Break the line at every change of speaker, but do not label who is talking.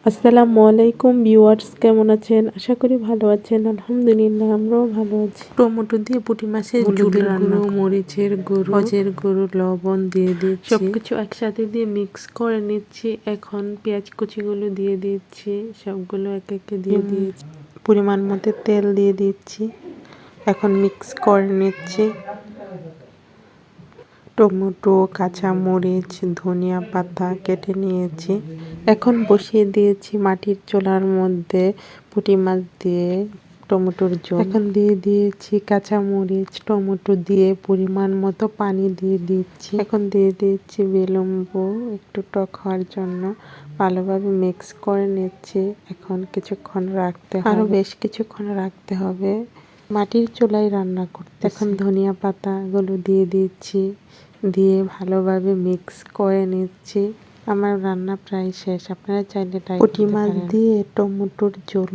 আসসালামু আলাইকুম ভিউয়ার্স, কেমন আছেন? আশা করি ভালো আছেন। আলহামদুলিল্লাহ আমরাও ভালো আছি। টমেটো দিয়ে পুঁটি মাছের হলুদের গুঁড়ো, মরিচের গুঁড়ো, হলুদের গুঁড়ো, লবণ দিয়ে দিচ্ছি। সবকিছু একসাথে দিয়ে মিক্স করে নিচ্ছি। এখন পেঁয়াজ কুচিগুলো দিয়ে দিচ্ছি। সবগুলো এক একে দিয়ে দিয়েছি। পরিমাণ মতো তেল দিয়ে দিচ্ছি। এখন মিক্স করে নিচ্ছি। টমেটো, কাঁচা মরিচ, ধনিয়া পাতা কেটে নিয়েছি। এখন বসিয়ে দিয়েছি মাটির চুলার মধ্যে পুঁটি মাছ দিয়ে টমেটোর ঝোল। এখন দিয়ে দিয়েছি কাঁচা মরিচ, টমেটো দিয়ে পরিমাণ মতো পানি দিয়ে দিচ্ছি। এখন দিয়ে দিচ্ছি বিলম্ব একটু টক হওয়ার জন্য। ভালোভাবে মিক্স করে নিচ্ছি। এখন কিছুক্ষণ রাখতে হবে, আরো বেশ কিছুক্ষণ রাখতে হবে। মাটির চুলায় রান্না করতে। এখন ধনিয়া পাতাগুলো দিয়ে দিচ্ছি। দিয়ে ভালোভাবে মিক্স করে নিচ্ছি। আমার রান্না প্রায় শেষ। আপনারা চাইলে পুঁটি মাছ দিয়ে টমেটোর ঝোল